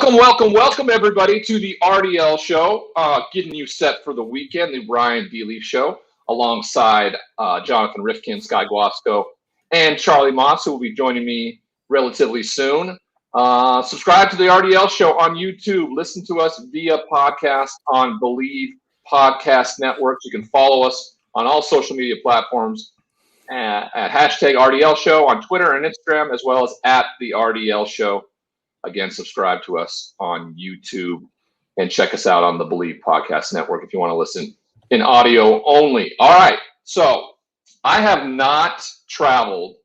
Welcome, everybody, to the RDL show, getting you set for the weekend, the Ryan D. show, alongside Jonathan Rifkin, Sky Guasco, and Charlie Moss, who will be joining me relatively soon. Subscribe to the RDL show on YouTube. Listen to us via podcast on Believe Podcast Networks. You can follow us on all social media platforms at hashtag RDL show on Twitter and Instagram, as well as at the RDL show. Again, subscribe to us on YouTube and check us out on the Believe Podcast Network if you want to listen in audio only. All right. So I have not traveled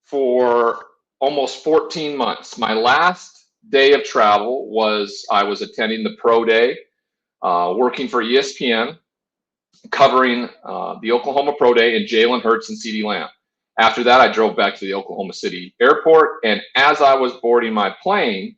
for almost 14 months. My last day of travel was I was attending the Pro Day, working for ESPN, covering the Oklahoma Pro Day and Jalen Hurts and CeeDee Lamb. After that, I drove back to the Oklahoma City airport, and as I was boarding my plane,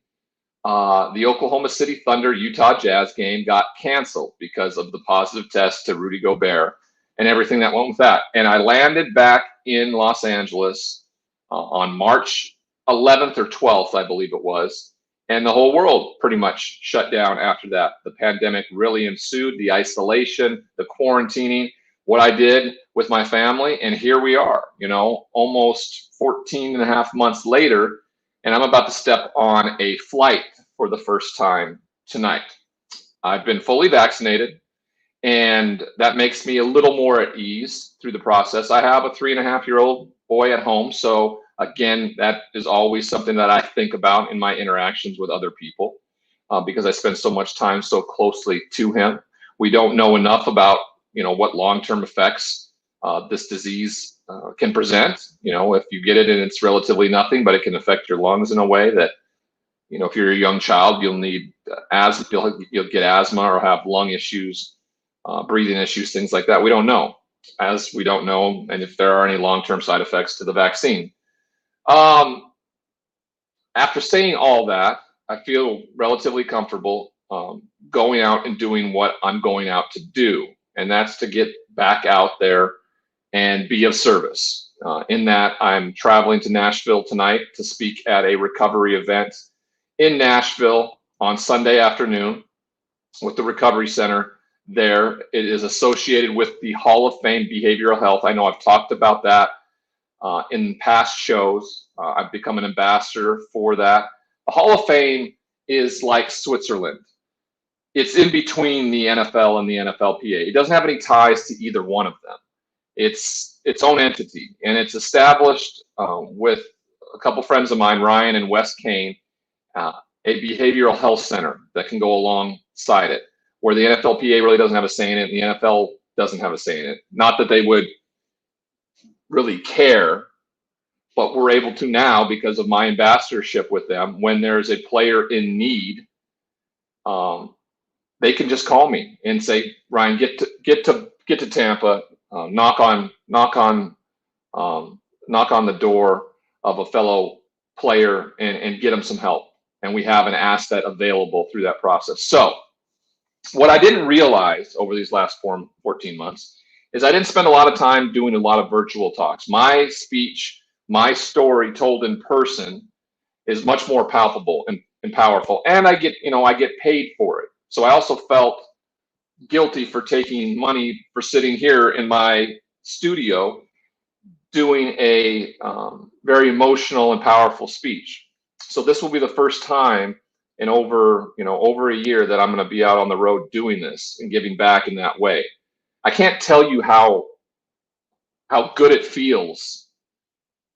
the Oklahoma City Thunder Utah Jazz game got canceled because of the positive test to Rudy Gobert and everything that went with that. And I landed back in Los Angeles on March 11th or 12th, I believe it was, and the whole world pretty much shut down after that. The pandemic really ensued, the isolation, the quarantining, what I did with my family, and here we are, almost 14 and a half months later, and I'm about to step on a flight for the first time tonight. I've been fully vaccinated, and that makes me a little more at ease through the process. I have a 3.5-year-old boy at home, so again, that is always something that I think about in my interactions with other people because I spend so much time so closely to him. We don't know enough about what long-term effects this disease can present. If you get it and it's relatively nothing, but it can affect your lungs in a way that, if you're a young child, you'll need asthma, you'll get asthma or have lung issues, breathing issues, things like that. We don't know, as we don't know, and if there are any long-term side effects to the vaccine. After saying all that, I feel relatively comfortable going out and doing what I'm going out to do. And that's to get back out there and be of service. In that, I'm traveling to Nashville tonight to speak at a recovery event in Nashville on Sunday afternoon with the Recovery Center there. It is associated with the Hall of Fame Behavioral Health. I know I've talked about that in past shows. I've become an ambassador for that. The Hall of Fame is like Switzerland. It's in between the NFL and the NFLPA. It doesn't have any ties to either one of them. It's its own entity, and it's established with a couple friends of mine, Ryan and Wes Kane, a behavioral health center that can go alongside it, where the NFLPA really doesn't have a say in it, and the NFL doesn't have a say in it. Not that they would really care, but we're able to now because of my ambassadorship with them. When there's a player in need, they can just call me and say, Ryan, get to Tampa, knock on the door of a fellow player and get them some help. And we have an asset available through that process. So what I didn't realize over these last 14 months is I didn't spend a lot of time doing a lot of virtual talks. My speech, my story told in person is much more palpable and powerful. And I get paid for it. So I also felt guilty for taking money for sitting here in my studio doing a very emotional and powerful speech. So this will be the first time in over a year that I'm going to be out on the road doing this and giving back in that way. I can't tell you how good it feels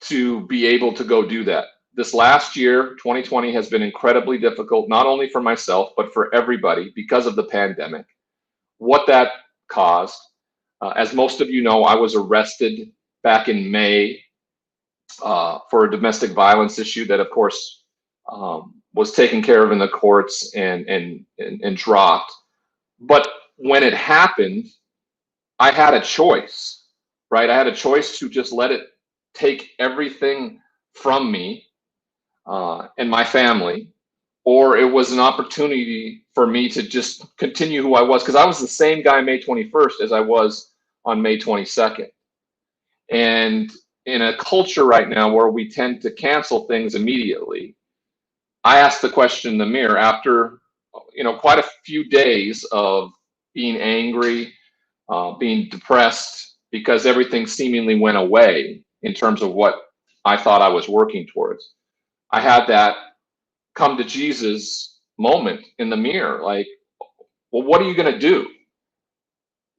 to be able to go do that. This last year, 2020, has been incredibly difficult, not only for myself, but for everybody because of the pandemic. What that caused, as most of you know, I was arrested back in May for a domestic violence issue that, of course, was taken care of in the courts and dropped. But when it happened, I had a choice, right? I had a choice to just let it take everything from me and my family, or it was an opportunity for me to just continue who I was, because I was the same guy May 21st as I was on May 22nd. And in a culture right now where we tend to cancel things immediately, I asked the question in the mirror after, quite a few days of being angry, being depressed because everything seemingly went away in terms of what I thought I was working towards. I had that come to Jesus moment in the mirror, like, well, what are you going to do?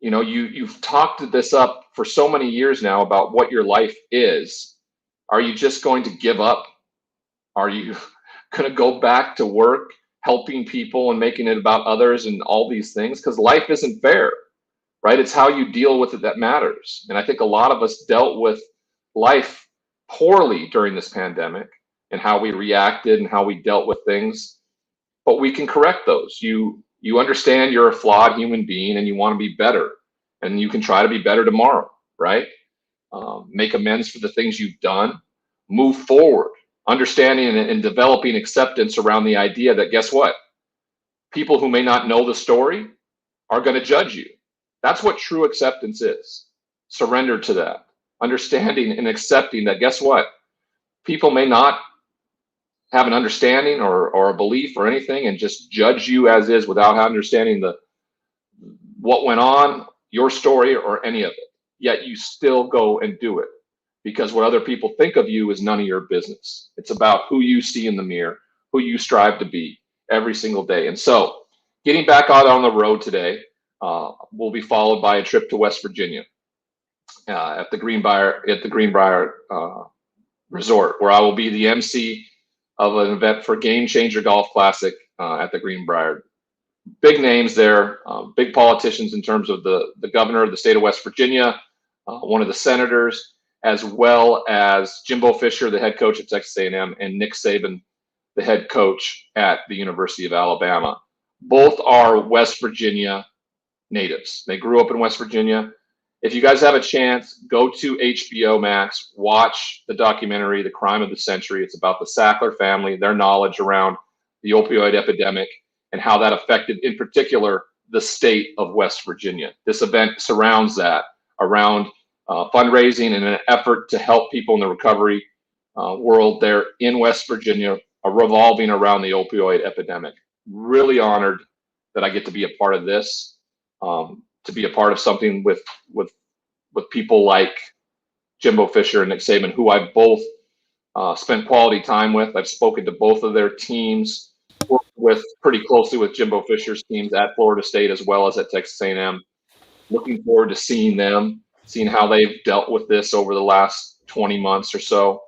You've talked this up for so many years now about what your life is. Are you just going to give up? Are you going to go back to work helping people and making it about others and all these things? Because life isn't fair, right? It's how you deal with it that matters. And I think a lot of us dealt with life poorly during this pandemic and how we reacted and how we dealt with things. But we can correct those. You understand you're a flawed human being and you want to be better, and you can try to be better tomorrow, right? Make amends for the things you've done, move forward, understanding and developing acceptance around the idea that, guess what? People who may not know the story are going to judge you. That's what true acceptance is. Surrender to that, understanding and accepting that, guess what? People may not have an understanding or a belief or anything and just judge you as is without understanding what went on, your story, or any of it. Yet you still go and do it because what other people think of you is none of your business. It's about who you see in the mirror, who you strive to be every single day. And so getting back out on the road today will be followed by a trip to West Virginia at the Greenbrier Resort, where I will be the MC of an event for Game Changer Golf Classic at the Greenbrier. Big names there, big politicians in terms of the governor of the state of West Virginia, one of the senators, as well as Jimbo Fisher, the head coach at Texas A&M, and Nick Saban, the head coach at the University of Alabama. Both are West Virginia natives. They grew up in West Virginia. If you guys have a chance, go to HBO Max, watch the documentary, The Crime of the Century. It's about the Sackler family, their knowledge around the opioid epidemic, and how that affected, in particular, the state of West Virginia. This event surrounds that around fundraising and an effort to help people in the recovery world there in West Virginia, revolving around the opioid epidemic. Really honored that I get to be a part of this, to be a part of something with people like Jimbo Fisher and Nick Saban, who I both spent quality time with. I've spoken to both of their teams, worked with pretty closely with Jimbo Fisher's teams at Florida State as well as at Texas A&M. Looking forward to seeing them, seeing how they've dealt with this over the last 20 months or so,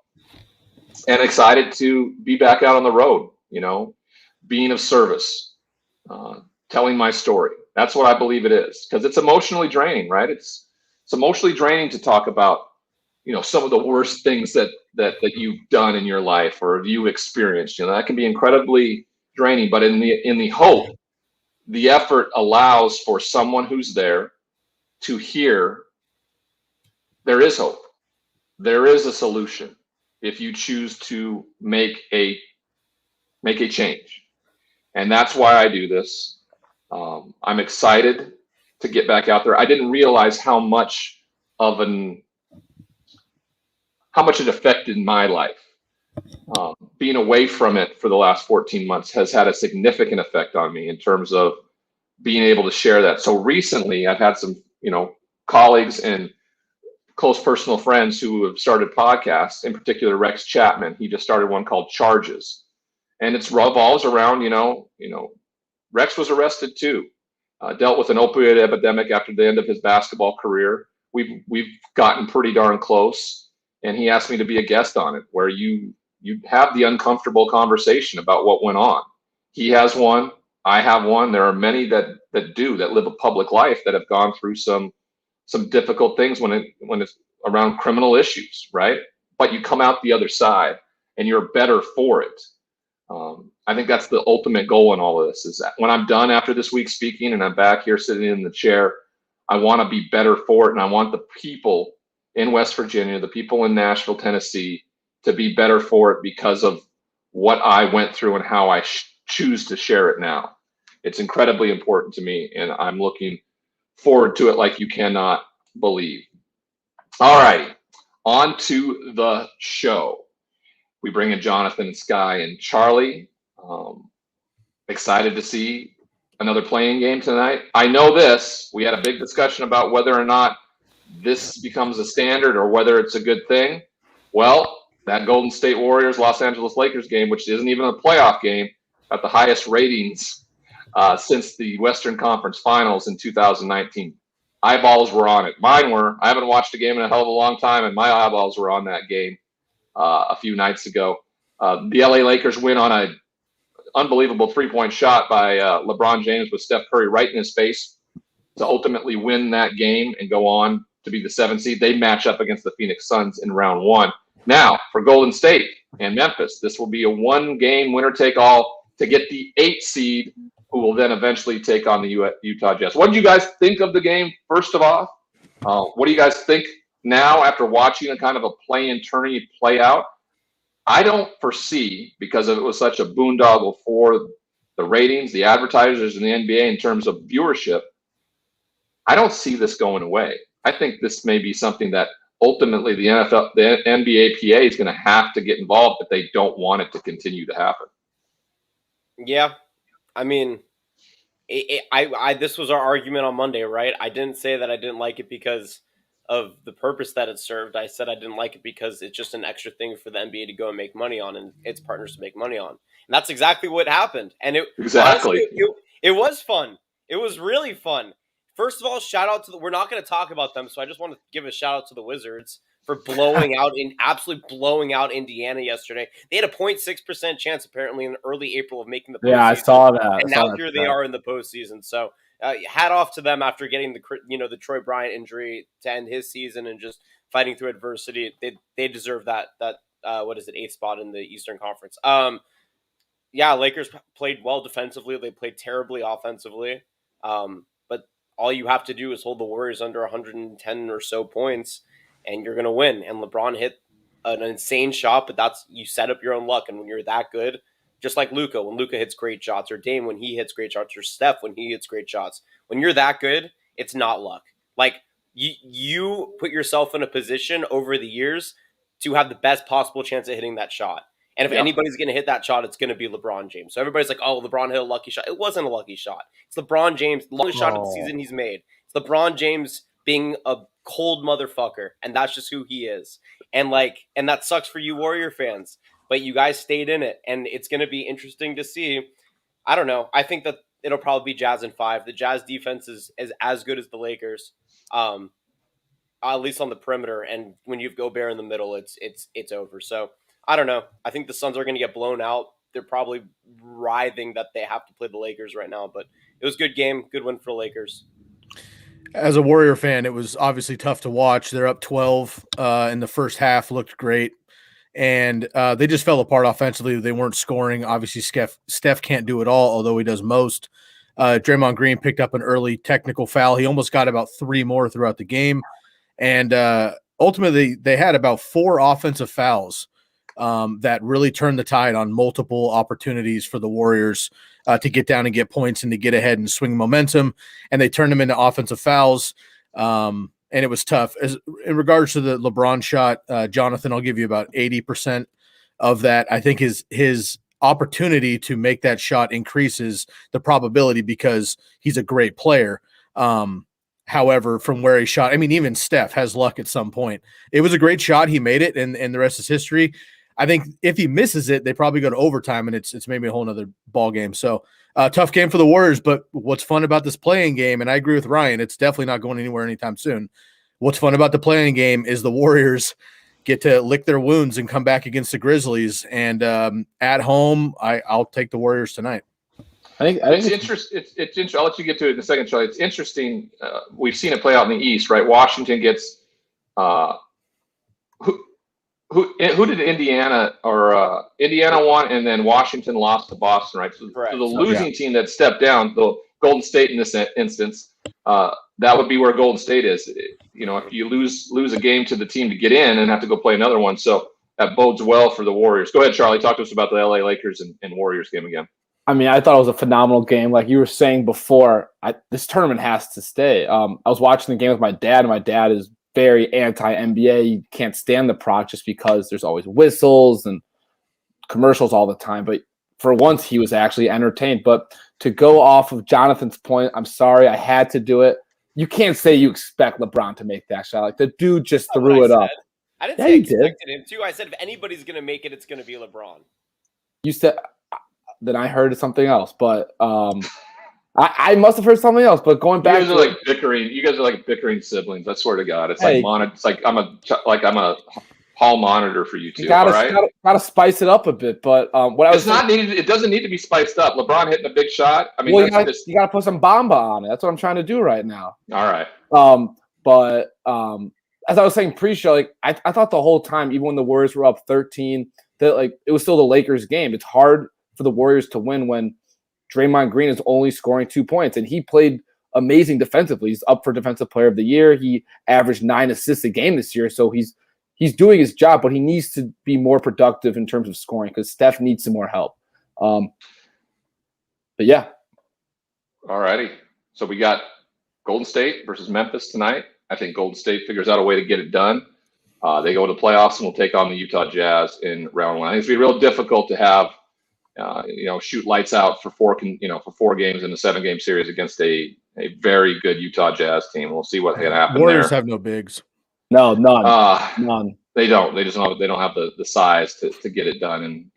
and excited to be back out on the road, being of service, telling my story. That's what I believe it is, because it's emotionally draining, right? It's emotionally draining to talk about, some of the worst things that you've done in your life or you experienced. That can be incredibly draining. But in the hope, the effort allows for someone who's there to hear there is hope. There is a solution if you choose to make a change. And that's why I do this. I'm excited to get back out there. I didn't realize how much it affected my life. Being away from it for the last 14 months has had a significant effect on me in terms of being able to share that. So recently I've had some, colleagues and close personal friends who have started podcasts, in particular Rex Chapman. He just started one called Charges. And it revolves around, Rex was arrested too, dealt with an opioid epidemic after the end of his basketball career. We've gotten pretty darn close, and he asked me to be a guest on it, where you have the uncomfortable conversation about what went on. He has one, I have one. There are many that live a public life that have gone through some difficult things when it's around criminal issues, right? But you come out the other side, and you're better for it. I think that's the ultimate goal in all of this, is that when I'm done after this week speaking and I'm back here sitting in the chair, I want to be better for it. And I want the people in West Virginia, the people in Nashville, Tennessee, to be better for it because of what I went through and how I choose to share it now. It's incredibly important to me, and I'm looking forward to it like you cannot believe. All righty, on to the show. We bring in Jonathan and Sky and Charlie. Excited to see another playing game tonight. I know this. We had a big discussion about whether or not this becomes a standard or whether it's a good thing. Well, that Golden State Warriors Los Angeles Lakers game, which isn't even a playoff game, got the highest ratings since the Western Conference Finals in 2019. Eyeballs were on it. Mine were. I haven't watched a game in a hell of a long time, and my eyeballs were on that game a few nights ago. The LA Lakers win on an unbelievable three-point shot by LeBron James with Steph Curry right in his face to ultimately win that game and go on to be the 7th seed. They match up against the Phoenix Suns in round 1. Now, for Golden State and Memphis, this will be a one-game winner-take-all to get the 8th seed, who will then eventually take on the Utah Jazz. What did you guys think of the game, first of all? What do you guys think now after watching a kind of a play-in tourney play out? I don't foresee, because it was such a boondoggle for the ratings, the advertisers, and the NBA in terms of viewership, I don't see this going away. I think this may be something that ultimately the NBA PA is going to have to get involved if they don't want it to continue to happen. Yeah. I mean, this was our argument on Monday, right? I didn't say that I didn't like it because of the purpose that it served. I said I didn't like it because it's just an extra thing for the NBA to go and make money on and its partners to make money on. And that's exactly what happened. And honestly, it was fun. It was really fun. First of all, shout out to we're not going to talk about them, so I just want to give a shout out to the Wizards for absolutely blowing out Indiana yesterday. They had a 0.6% chance apparently in early April of making the postseason. Yeah, I saw that. And now here they are in the postseason. So hat off to them after getting the Troy Bryant injury to end his season and just fighting through adversity. They deserve that 8th spot in the Eastern Conference. Yeah, Lakers played well defensively. They played terribly offensively. But all you have to do is hold the Warriors under 110 or so points, and you're going to win. And LeBron hit an insane shot, but you set up your own luck. And when you're that good, just like Luka, when Luka hits great shots, or Dame when he hits great shots, or Steph when he hits great shots, when you're that good, it's not luck. Like, you put yourself in a position over the years to have the best possible chance at hitting that shot. And if anybody's going to hit that shot, it's going to be LeBron James. So everybody's like, oh, LeBron hit a lucky shot. It wasn't a lucky shot. It's LeBron James, the longest shot of the season he's made. It's LeBron James being a cold motherfucker, and that's just who he is. And that sucks for you Warrior fans, but you guys stayed in it, and it's going to be interesting to see. I don't know. I think that it'll probably be Jazz in 5. The Jazz defense is as good as the Lakers, at least on the perimeter. And when you have Gobert in the middle, it's over. So I don't know. I think the Suns are going to get blown out. They're probably writhing that they have to play the Lakers right now, but it was a good game. Good win for the Lakers. As a Warrior fan, it was obviously tough to watch. They're up 12 in the first half, looked great. And they just fell apart offensively. They weren't scoring. Obviously, Steph can't do it all, although he does most. Draymond Green picked up an early technical foul. He almost got about 3 more throughout the game. And ultimately, they had about 4 offensive fouls that really turned the tide on multiple opportunities for the Warriors to get down and get points and to get ahead and swing momentum. And they turned them into offensive fouls. And it was tough. In regards to the LeBron shot, Jonathan, I'll give you about 80% of that. I think his opportunity to make that shot increases the probability because he's a great player. However, from where he shot, I mean, even Steph has luck at some point. It was a great shot. He made it, and the rest is history. I think if he misses it, they probably go to overtime, and it's maybe a whole nother ball game. So tough game for the Warriors, but what's fun about this playing game, and I agree with Ryan, it's definitely not going anywhere anytime soon. What's fun about the playing game is the Warriors get to lick their wounds and come back against the Grizzlies. And at home, I'll take the Warriors tonight. I think it's interesting. It's interesting. I'll let you get to it in a second, Charlie. It's interesting. We've seen it play out in the East, right? Washington gets who did Indiana or Indiana won, and then Washington lost to Boston, right? So the losing team that stepped down, the Golden State in this instance, that would be where Golden State is. If you lose a game to the team to get in and have to go play another one, so that bodes well for the Warriors. Go ahead, Charlie. Talk to us about the LA Lakers and Warriors game again. I mean, I thought it was a phenomenal game. Like you were saying before, this tournament has to stay. I was watching the game with my dad, and my dad is very anti-NBA. You can't stand the product just because there's always whistles and commercials all the time. But for once he was actually entertained. But to go off of Jonathan's point, I'm sorry, I had to do it. You can't say you expect LeBron to make that shot. Like the dude just threw it up. I didn't Yeah, say I you did. expected him to. I said if anybody's going to make it, it's going to be LeBron. You said then I heard something else, but I must have heard something else. But going back, you guys are like bickering. You guys are like bickering siblings. I swear to God, it's it's like I'm a hall monitor for you two. You gotta, all right? gotta spice it up a bit. But what I was needed. It doesn't need to be spiced up. LeBron hitting a big shot. I mean, well, you gotta put some Bamba on it. That's what I'm trying to do right now. All right. But as I was saying pre-show, like I thought the whole time, even when the Warriors were up 13, that like it was still the Lakers' game. It's hard for the Warriors to win when Draymond Green is only scoring 2 points, and he played amazing defensively. He's up for Defensive Player of the Year. He averaged 9 assists a game this year, so he's doing his job, but he needs to be more productive in terms of scoring because Steph needs some more help. But yeah. All righty. So we got Golden State versus Memphis tonight. I think Golden State figures out a way to get it done. They go to the playoffs and will take on the Utah Jazz in round one. I think it's going to be real difficult to have, shoot lights out for 4 games in a 7-game series against a very good Utah Jazz team. We'll see what can happen. Warriors there. have no bigs. No, none. None. They don't. They don't have the size to get it done.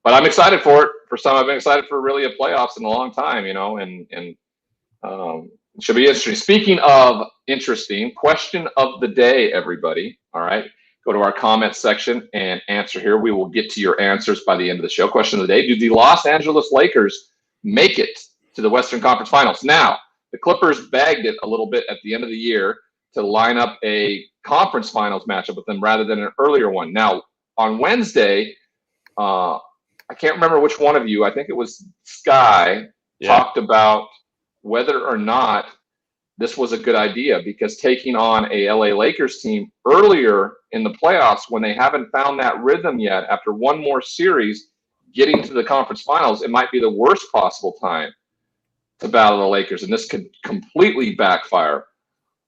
But I'm excited for it. First time I've been excited for really a playoffs in a long time. It should be interesting. Speaking of interesting, question of the day, everybody. All right. Go to our comment section and answer here. We will get to your answers by the end of the show. Question of the day: do the Los Angeles Lakers make it to the Western Conference Finals? Now, the Clippers bagged it a little bit at the end of the year to line up a conference finals matchup with them rather than an earlier one. Now, on Wednesday, I can't remember which one of you, I think it was Sky, talked about whether or not this was a good idea, because taking on a LA Lakers team earlier in the playoffs when they haven't found that rhythm yet, after one more series, getting to the conference finals, it might be the worst possible time to battle the Lakers. And this could completely backfire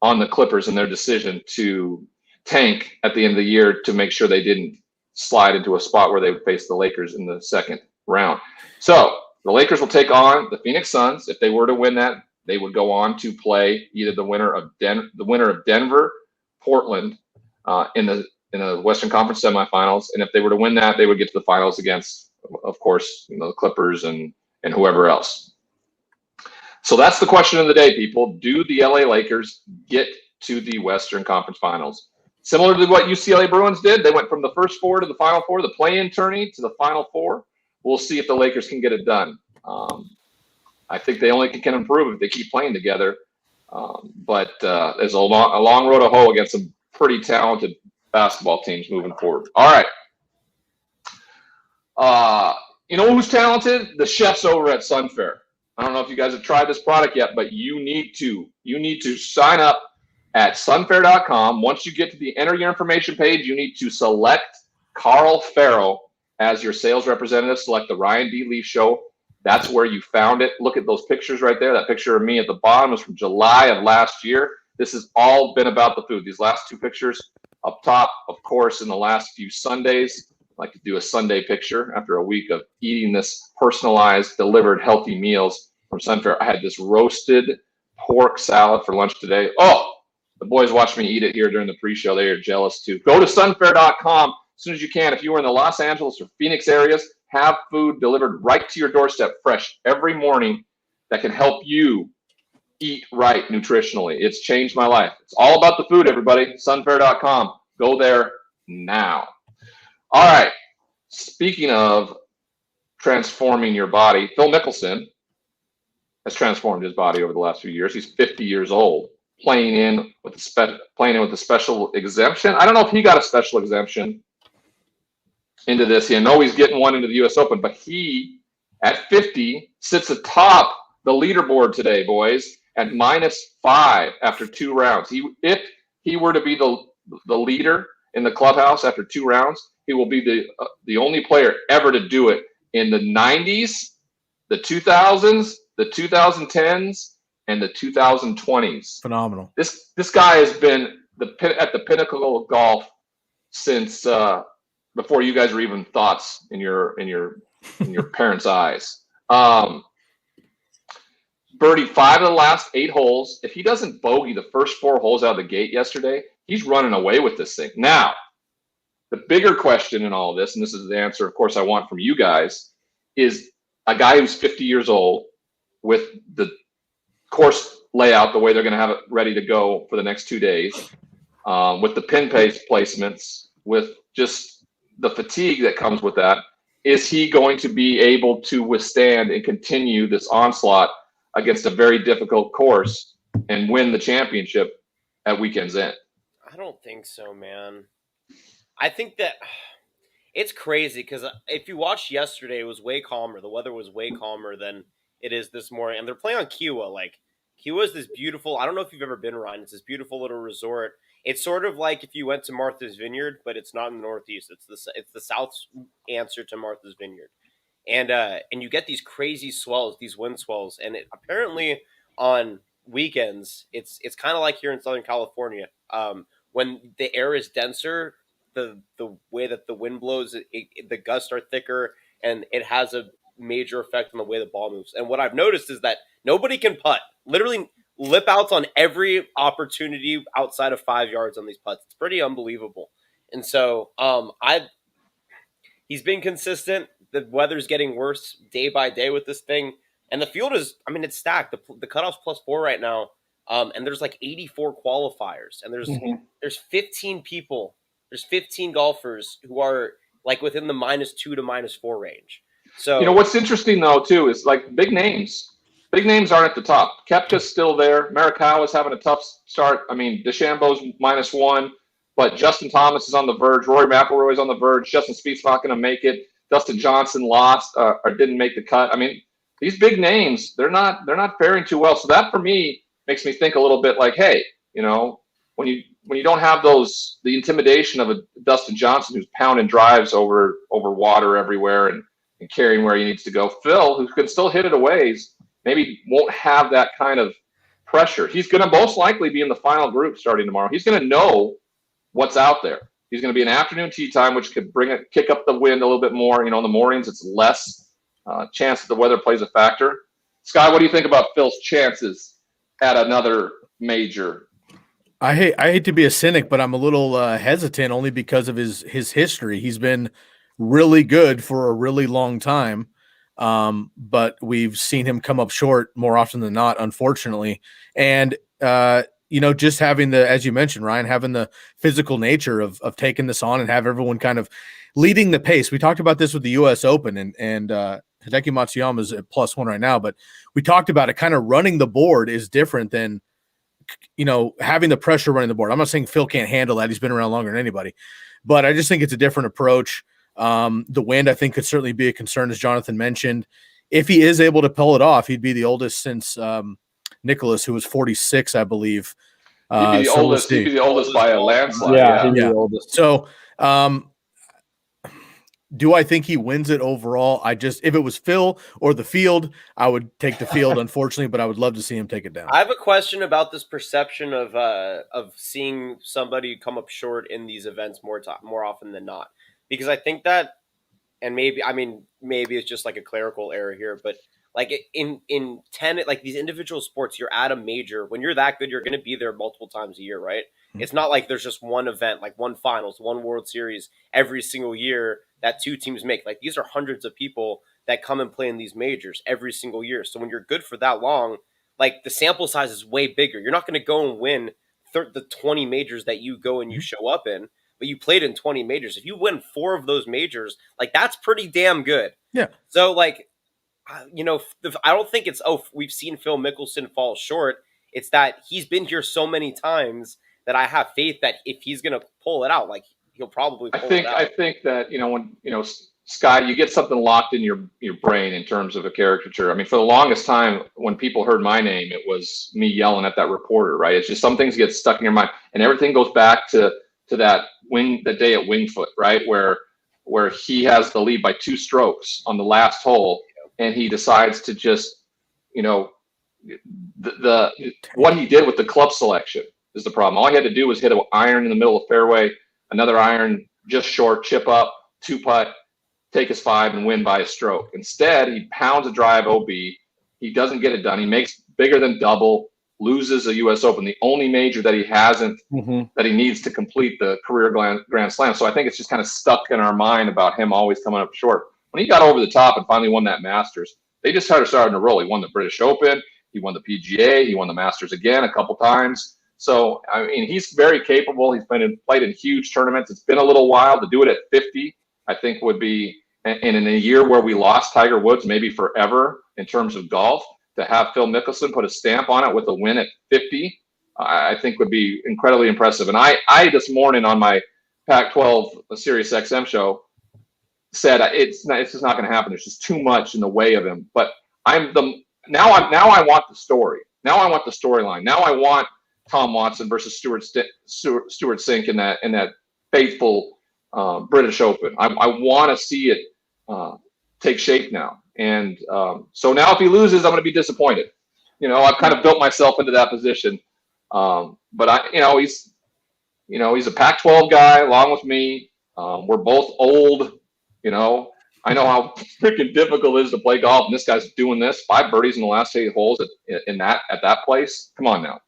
on the Clippers and their decision to tank at the end of the year to make sure they didn't slide into a spot where they would face the Lakers in the second round. So the Lakers will take on the Phoenix Suns. If they were to win that, they would go on to play either the winner of Denver, Portland in the Western Conference semifinals. And if they were to win that, they would get to the finals against, of course, the Clippers and whoever else. So that's the question of the day, people. Do the LA Lakers get to the Western Conference Finals? Similar to what UCLA Bruins did, they went from the first 4 to the Final 4, the play-in tourney to the Final 4. We'll see if the Lakers can get it done. I think they only can improve if they keep playing together. But there's a long road to hoe against some pretty talented basketball teams moving forward. All right. You know who's talented? The chefs over at Sunfair. I don't know if you guys have tried this product yet, but you need to sign up at sunfair.com. Once you get to the enter your information page, you need to select Carl Farrell as your sales representative. Select the Ryan D. Leaf Show. That's where you found it. Look at those pictures right there. That picture of me at the bottom is from July of last year. This has all been about the food. These last 2 pictures up top, of course, in the last few Sundays. I like to do a Sunday picture after a week of eating this personalized, delivered, healthy meals from Sunfair. I had this roasted pork salad for lunch today. Oh, the boys watched me eat it here during the pre-show. They are jealous too. Go to sunfair.com as soon as you can. If you are in the Los Angeles or Phoenix areas, have food delivered right to your doorstep fresh every morning that can help you eat right nutritionally. It's changed my life. It's all about the food, everybody. Sunfair.com. Go there now. All right. Speaking of transforming your body, Phil Mickelson has transformed his body over the last few years. He's 50 years old, playing in with a special exemption. I don't know if he got a special exemption into this. I know he's getting one into the U.S. Open, but he, at 50, sits atop the leaderboard today, boys, at -5 after 2 rounds. If he were to be the leader in the clubhouse after 2 rounds, he will be the only player ever to do it in the 90s, the 2000s, the 2010s, and the 2020s. Phenomenal. This guy has been at the pinnacle of golf since before you guys were even thoughts in your in your parents' eyes. Birdie 5 of the last 8 holes. If he doesn't bogey the first 4 holes out of the gate yesterday, he's running away with this thing. Now, the bigger question in all of this, and this is the answer, of course, I want from you guys, is a guy who's 50 years old with the course layout, the way they're going to have it ready to go for the next 2 days, with the pin pace placements, with just the fatigue that comes with that. Is he going to be able to withstand and continue this onslaught against a very difficult course and win the championship at weekend's end? I don't think so, man. I think that it's crazy because if you watched yesterday, it was way calmer. The weather was way calmer than it is this morning. And they're playing on Kiowa. Like, Kiowa is this beautiful, I don't know if you've ever been, Ryan. It's this beautiful little resort. It's sort of like if you went to Martha's Vineyard, but it's not in the Northeast. It's the South's answer to Martha's Vineyard. And you get these crazy swells, these wind swells. And apparently on weekends, it's kind of like here in Southern California. When the air is denser, the way that the wind blows, the gusts are thicker, and it has a major effect on the way the ball moves. And what I've noticed is that nobody can putt. Literally lip outs on every opportunity outside of 5 yards on these putts. It's pretty unbelievable. And so he's been consistent. The weather's getting worse day by day with this thing. And the field is, I mean, it's stacked. The cutoff's +4 right now. And there's like 84 qualifiers. And there's 15 people. There's 15 golfers who are like within the -2 to -4 range. So, you know, what's interesting though, too, is like big names aren't at the top. Koepka's still there. Morikawa's having a tough start. I mean, DeChambeau's -1, but Justin Thomas is on the verge. Rory McIlroy's on the verge. Justin Spieth's not going to make it. Dustin Johnson lost or didn't make the cut. I mean, these big names, they're not faring too well. So that for me makes me think a little bit like, hey, you know, when you don't have the intimidation of a Dustin Johnson who's pounding drives over water everywhere and carrying where he needs to go, Phil, who can still hit it a ways, maybe won't have that kind of pressure. He's going to most likely be in the final group starting tomorrow. He's going to know what's out there. He's going to be an afternoon tee time, which could kick up the wind a little bit more. You know, in the mornings, it's less chance that the weather plays a factor. Sky, what do you think about Phil's chances at another major? I hate to be a cynic, but I'm a little hesitant only because of his history. He's been really good for a really long time. But we've seen him come up short more often than not, unfortunately. And, you know, just having as you mentioned, Ryan, having the physical nature of taking this on and have everyone kind of leading the pace. We talked about this with the U.S. Open and Hideki Matsuyama's at +1 right now, but we talked about it kind of running the board is different than, you know, having the pressure running the board. I'm not saying Phil can't handle that. He's been around longer than anybody, but I just think it's a different approach. The wind, I think, could certainly be a concern, as Jonathan mentioned. If he is able to pull it off, he'd be the oldest since Nicholas, who was 46, I believe. He'd be the oldest by a landslide. Yeah, he'd be the oldest. So, do I think he wins it overall? If it was Phil or the field, I would take the field, unfortunately, but I would love to see him take it down. I have a question about this perception of seeing somebody come up short in these events more often than not. Because I think that, and maybe it's just like a clerical error here, but like in tennis, like these individual sports, you're at a major. When you're that good, you're going to be there multiple times a year, right? Mm-hmm. It's not like there's just one event, like one finals, one World Series every single year that 2 teams make. Like these are hundreds of people that come and play in these majors every single year. So when you're good for that long, like the sample size is way bigger. You're not going to go and win the 20 majors that you go and you show up in. But you played in 20 majors. If you win 4 of those majors, like that's pretty damn good. Yeah. So like, you know, I don't think it's, we've seen Phil Mickelson fall short. It's that he's been here so many times that I have faith that if he's going to pull it out, like he'll probably pull it out. I think that, you know, when, you know, Sky, you get something locked in your brain in terms of a caricature. I mean, for the longest time, when people heard my name, it was me yelling at that reporter, right? It's just some things get stuck in your mind and everything goes back to that day at Wingfoot, right? Where he has the lead by 2 strokes on the last hole and he decides to just, you know, what he did with the club selection is the problem. All he had to do was hit an iron in the middle of fairway, another iron just short, chip up, 2 putt, take his 5 and win by a stroke. Instead, he pounds a drive OB. He doesn't get it done. He makes bigger than double, loses a U.S. Open, the only major that he hasn't, that he needs to complete the career Grand Slam. So I think it's just kind of stuck in our mind about him always coming up short. When he got over the top and finally won that Masters, they just started to roll. He won the British Open. He won the PGA. He won the Masters again a couple times. So, I mean, he's very capable. He's played in huge tournaments. It's been a little while. To do it at 50, I think would be, and in a year where we lost Tiger Woods, maybe forever in terms of golf, to have Phil Mickelson put a stamp on it with a win at 50, I think would be incredibly impressive. And I this morning on my Pac-12 Sirius XM show said it's just not going to happen. There's just too much in the way of him. But now I want the story. Now I want the storyline. Now I want Tom Watson versus Stuart Sink in that faithful British Open. I want to see it take shape now. And so now if he loses, I'm going to be disappointed. I've kind of built myself into that position. But he's a Pac-12 guy along with me. We're both old. I know how freaking difficult it is to play golf, and this guy's doing this 5 birdies in the last 8 holes at that place. Come on now.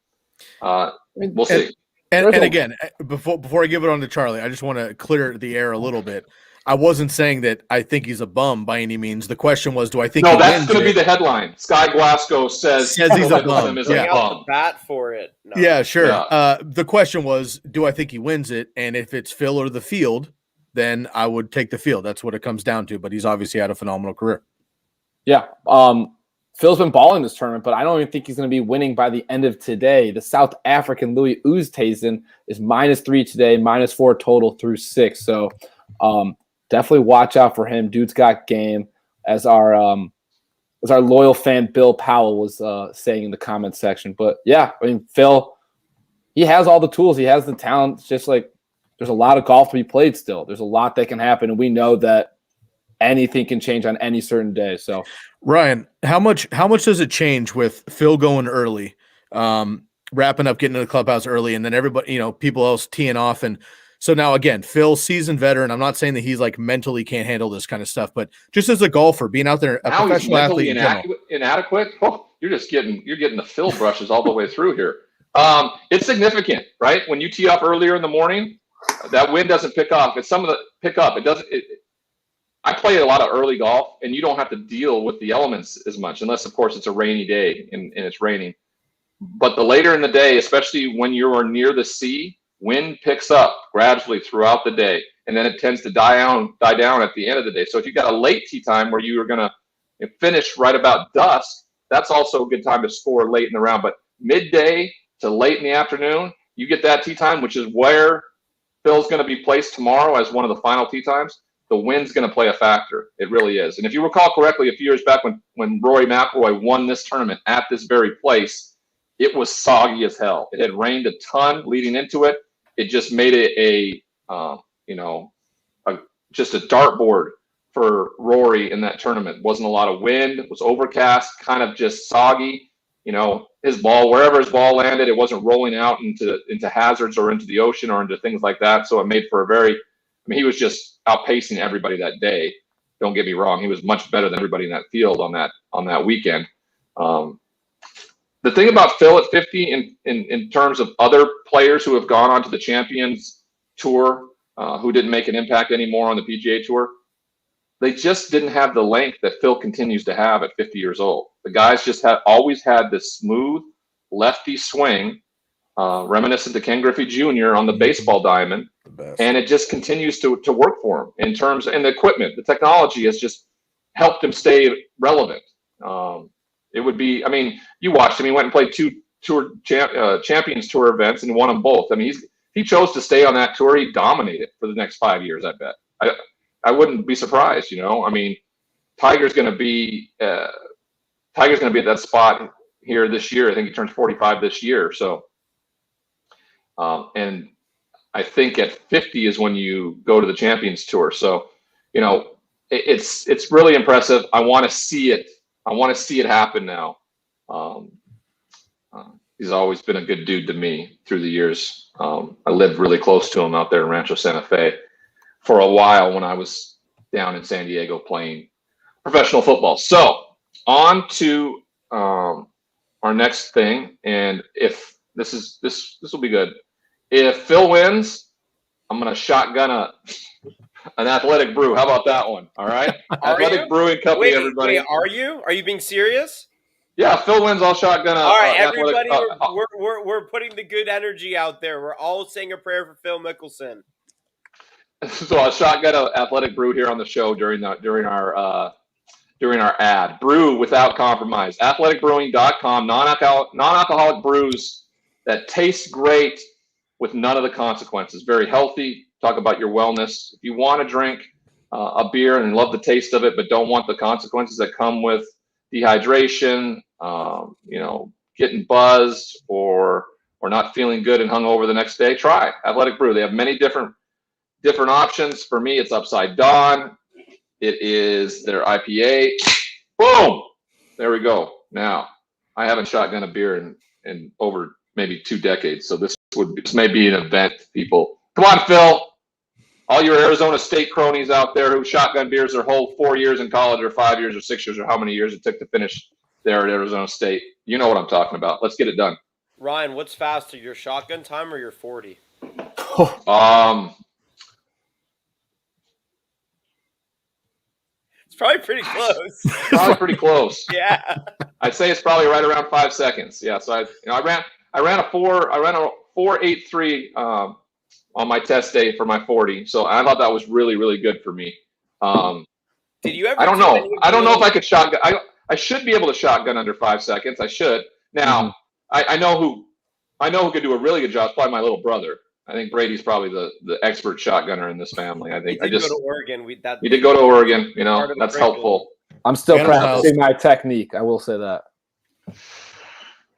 We'll see. And again, before I give it on to Charlie, I just want to clear the air a little bit. I wasn't saying that I think he's a bum by any means. The question was, do I think? No, that's going to be the headline. Sky Glasgow says he's a bum. Yeah, out the bat for it. No. Yeah, sure. Yeah. The question was, do I think he wins it? And if it's Phil or the field, then I would take the field. That's what it comes down to. But he's obviously had a phenomenal career. Yeah. Phil's been balling this tournament, but I don't even think he's going to be winning by the end of today. The South African Louis Oosthuizen is -3 today, -4 total through 6. So definitely watch out for him. Dude's got game, as our loyal fan Bill Powell was saying in the comment section. But yeah, I mean, Phil, he has all the tools. He has the talent. It's just like there's a lot of golf to be played still. There's a lot that can happen, and we know that anything can change on any certain day. So, Ryan, how much does it change with Phil going early, wrapping up, getting to the clubhouse early, and then everybody, people else teeing off, and so now again, Phil, seasoned veteran. I'm not saying that he's like mentally can't handle this kind of stuff, but just as a golfer, being out there, a now professional athlete, inadequate. Oh, you're getting the Phil brushes all the way through here. It's significant, right? When you tee up earlier in the morning, that wind doesn't pick up. It's some of the pick up. It doesn't. I play a lot of early golf, and you don't have to deal with the elements as much, unless, of course, it's a rainy day and it's raining. But the later in the day, especially when you are near the sea, wind picks up gradually throughout the day, and then it tends to die down at the end of the day. So if you got a late tee time where you are going to finish right about dusk, that's also a good time to score late in the round. But midday to late in the afternoon, you get that tee time, which is where Phil's going to be placed tomorrow as one of the final tee times. The wind's going to play a factor. It really is. And if you recall correctly, a few years back when Rory McIlroy won this tournament at this very place, it was soggy as hell. It had rained a ton leading into it. It just made it just a dartboard for Rory in that tournament. Wasn't a lot of wind. It was overcast, kind of just soggy. His ball, wherever his ball landed, it wasn't rolling out into hazards or into the ocean or into things like that. So it made for he was just outpacing everybody that day. Don't get me wrong. He was much better than everybody in that field on that weekend. The thing about Phil at 50 in terms of other players who have gone on to the Champions Tour who didn't make an impact anymore on the PGA Tour, they just didn't have the length that Phil continues to have at 50 years old. The guys just always had this smooth lefty swing, reminiscent to Ken Griffey Jr. on the baseball diamond, and it just continues to work for him in terms, and the equipment, the technology has just helped him stay relevant. It would be, you watched him. He went and played 2 Champions Tour events and won them both. He chose to stay on that tour. He dominated for the next 5 years, I bet. I wouldn't be surprised, Tiger's going to be at that spot here this year. I think he turns 45 this year. So, and I think at 50 is when you go to the Champions Tour. So, it's really impressive. I want to see it. I want to see it happen now. He's always been a good dude to me through the years. I lived really close to him out there in Rancho Santa Fe for a while when I was down in San Diego playing professional football. So on to our next thing, and if this will be good. If Phil wins, I'm gonna shotgun an Athletic Brew. How about that one? All right, Athletic Brewing Company, everybody. Wait, are you? Are you being serious? Yeah, Phil wins. I'll shotgun. All right, everybody, we're putting the good energy out there. We're all saying a prayer for Phil Mickelson. So I'll shotgun an Athletic Brew here on the show during our ad. Brew without compromise. Athleticbrewing.com. Non-alcoholic brews that taste great with none of the consequences. Very healthy. Talk about your wellness. If you want to drink a beer and love the taste of it, but don't want the consequences that come with dehydration, getting buzzed or not feeling good and hungover the next day, try Athletic Brew. They have many different options. For me, it's Upside Dawn. It is their IPA. Boom! There we go. Now, I haven't shotgun a beer in over maybe 2 decades, so this may be an event, people. Come on, Phil. All your Arizona State cronies out there who shotgun beers their whole 4 years in college or 5 years or 6 years or how many years it took to finish there at Arizona State. You know what I'm talking about. Let's get it done. Ryan, what's faster, your shotgun time or your 40? It's probably pretty close. Probably pretty close. Yeah. I'd say it's probably right around 5 seconds. Yeah. So I ran a 4.83 on my test day for my 40. So I thought that was really, really good for me. Did you ever? I don't know. I don't know if I could shotgun. I should be able to shotgun under 5 seconds. I should. Now I know who could do a really good job. It's probably my little brother. I think Brady's probably the expert shotgunner in this family. I think go to Oregon. He did go to Oregon. That's helpful. I'm still practicing my technique. I will say that.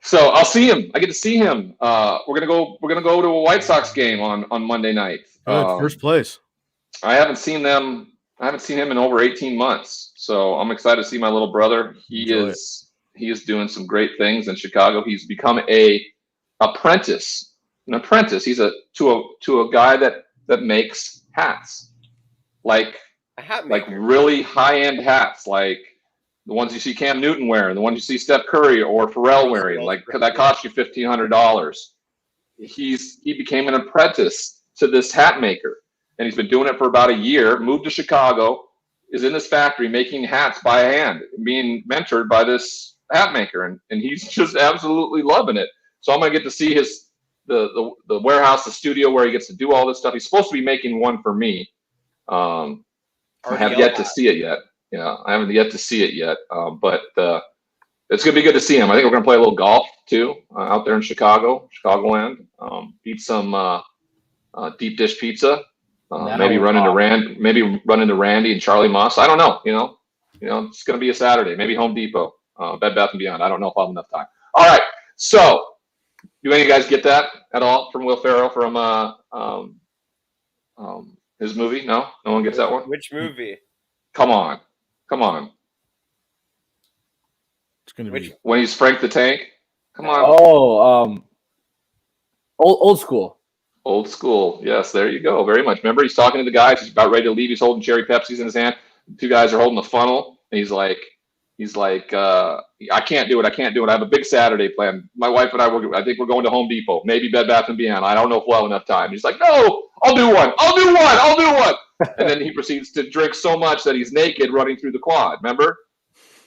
So I'll see him. I get to see him. We're gonna go to a White Sox game on Monday night. First place. I haven't seen him in over 18 months. So I'm excited to see my little brother. He is doing some great things in Chicago. He's become an apprentice. He's to a guy that makes hats, like really high end hats, like the ones you see Cam Newton wearing, the ones you see Steph Curry or Pharrell wearing, like that cost you $1,500. He became an apprentice to this hat maker, and he's been doing it for about a year. Moved to Chicago, is in this factory making hats by hand, being mentored by this hat maker, and he's just absolutely loving it. So I'm gonna get to see the warehouse, the studio where he gets to do all this stuff. He's supposed to be making one for me. I have yet to see it yet. Yeah, I haven't yet to see it yet. But it's gonna be good to see him. I think we're gonna play a little golf too out there in Chicagoland. Eat some deep dish pizza. Maybe run into Randy and Charlie Moss. I don't know. It's gonna be a Saturday. Maybe Home Depot, Bed Bath & Beyond. I don't know if I'll have enough time. All right, so. Do any of you guys get that at all from Will Ferrell from his movie? No one gets that one. Which movie? Come on. It's gonna be when he's Frank the Tank. Come on. Oh, old school. Old school. Yes, there you go. Very much. Remember, he's talking to the guys. He's about ready to leave. He's holding cherry Pepsis in his hand. The 2 guys are holding the funnel, and he's like, I can't do it. I have a big Saturday plan. My wife and I think we're going to Home Depot, maybe Bed Bath & Beyond. I don't know if we'll have enough time. He's like, no, I'll do one. And then he proceeds to drink so much that he's naked running through the quad. Remember?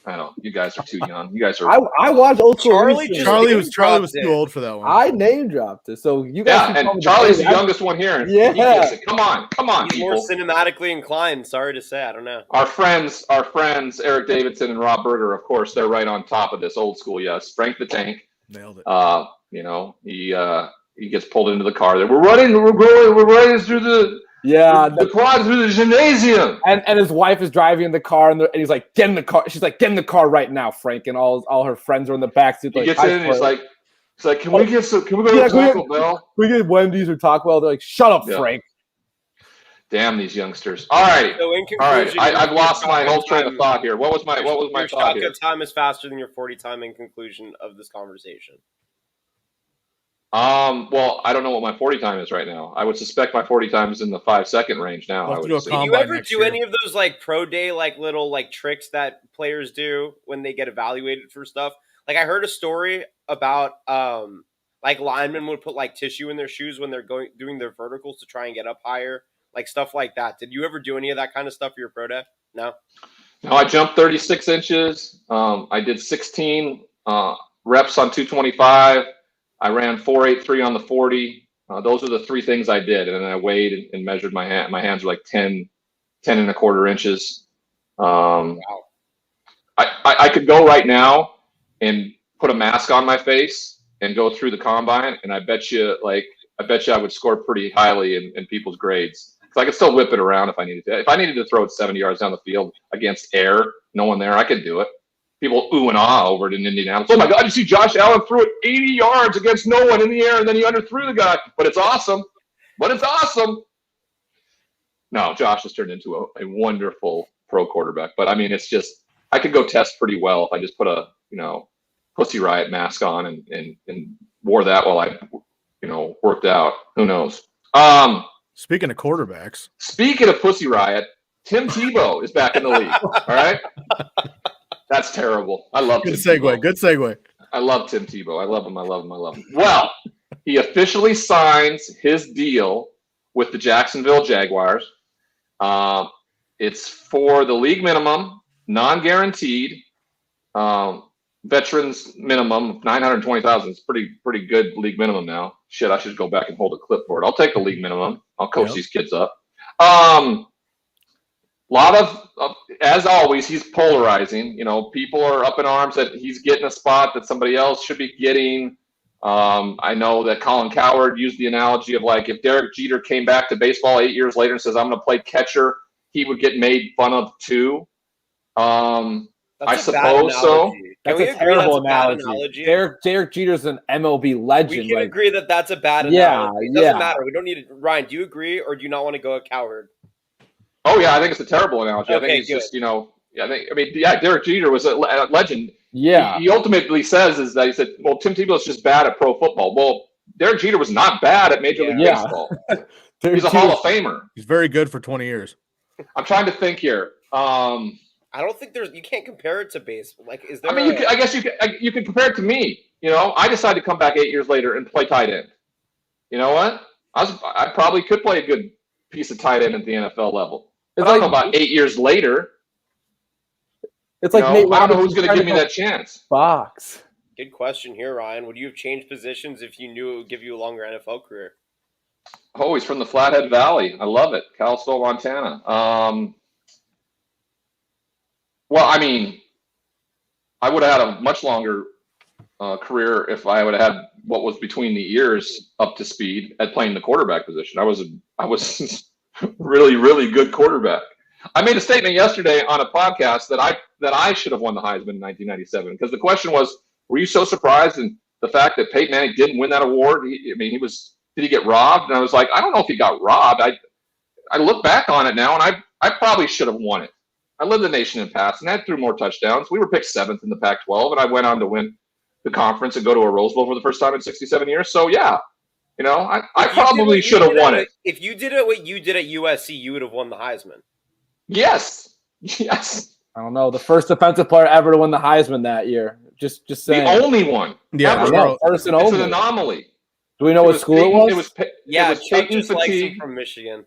I don't know. You guys are too young. You guys are. I watched old school. Charlie was too old for that one. I name dropped it. So you guys. Yeah, and Charlie's the youngest one here. Yeah. He gets it. Come on. He's more cinematically inclined. Sorry to say, I don't know. Our friends, Eric Davidson and Rob Berger, of course, they're right on top of this. Old school, yes. Frank the Tank. Nailed it. He gets pulled into the car. We're running through the quad through the gymnasium. And his wife is driving in the car, and he's like, get in the car. She's like, get in the car right now, Frank. And all her friends are in the backseat. He gets in and he's like, can we go to Taco Bell? Can we get Wendy's or Taco Bell? They're like, shut up, Frank. Damn these youngsters. All right. So in conclusion, I've lost my whole train of thought here. What was my thought here? Your time is faster than your 40 time in conclusion of this conversation. Well, I don't know what my 40 time is right now. I would suspect my 40 time is in the 5-second range now. We'll I have to would do a assume. Did you combine ever next do year. any of those like pro day, like little like tricks that players do when they get evaluated for stuff? Like I heard a story about like linemen would put like tissue in their shoes when they're doing their verticals to try and get up higher, like stuff like that. Did you ever do any of that kind of stuff for your pro day? No. No, I jumped 36 inches. I did 16 reps on 225. I ran 483 on the 40. Those are the three things I did. And then I weighed and measured my hand. My hands were like 10 and a quarter inches. Wow. I could go right now and put a mask on my face and go through the combine. And I bet you I would score pretty highly in people's grades. Because I could still whip it around if I needed to. If I needed to throw it 70 yards down the field against air, no one there, I could do it. People ooh and ah over it in Indianapolis. Oh my God, you see Josh Allen threw it 80 yards against no one in the air, and then he underthrew the guy. But it's awesome. No, Josh has turned into a wonderful pro quarterback. But I mean, it's just I could go test pretty well if I just put a Pussy Riot mask on and wore that while I worked out. Who knows? Speaking of quarterbacks, Speaking of Pussy Riot, Tim Tebow is back in the league. All right, that's terrible. I love good Tim segue. Tebow. Good segue. I love Tim Tebow. I love him. Well, he officially signs his deal with the Jacksonville Jaguars. It's for the league minimum, non-guaranteed, veterans minimum of $920,000. It's pretty good league minimum now. Shit, I should go back and hold a clipboard. I'll take the league minimum. I'll coach these kids up. Lot of, as always, he's polarizing. People are up in arms that he's getting a spot that somebody else should be getting. I know that Colin Cowherd used the analogy of like if Derek Jeter came back to baseball 8 years later and says, I'm going to play catcher, he would get made fun of too. I suppose so. That's a terrible analogy. Derek Jeter's an MLB legend. We can agree that that's a bad analogy. It doesn't matter. We don't need it. Ryan, do you agree or do you not want to go at Cowherd? Oh, yeah, I think it's a terrible analogy. Okay, I think he's just, Derek Jeter was a legend. Yeah. He ultimately says is that he said, well, Tim Tebow's just bad at pro football. Well, Derek Jeter was not bad at Major League Baseball. He's a Hall of Famer. He's very good for 20 years. I'm trying to think here. I don't think you can't compare it to baseball. Like, is there? I mean, I guess you could compare it to me. I decided to come back 8 years later and play tight end. You know what? I probably could play a good piece of tight end at the NFL level. But I don't know about 8 years later. It's like I don't know who's going to give me that chance. Box. Good question here, Ryan. Would you have changed positions if you knew it would give you a longer NFL career? Oh, he's from the Flathead Valley. I love it. Kalispell, Montana. Well, I mean, I would have had a much longer career if I would have had what was between the ears up to speed at playing the quarterback position. I was really, really good quarterback. I made a statement yesterday on a podcast that I should have won the Heisman in 1997 because the question was, were you so surprised in the fact that Peyton Manning didn't win that award? Did he get robbed? And I was like, I don't know if he got robbed. I look back on it now, and I probably should have won it. I led the nation in passing. I threw more touchdowns. We were picked 7th in the Pac-12, and I went on to win the conference and go to a Rose Bowl for the first time in 67 years. So, yeah, I probably should have won it. If you did it what you did at USC, you would have won the Heisman. Yes. I don't know. The first defensive player ever to win the Heisman that year. Just saying. The only one. Yeah, it's an anomaly. Do we know what school it was? It was Peyton just likes him fatigue from Michigan.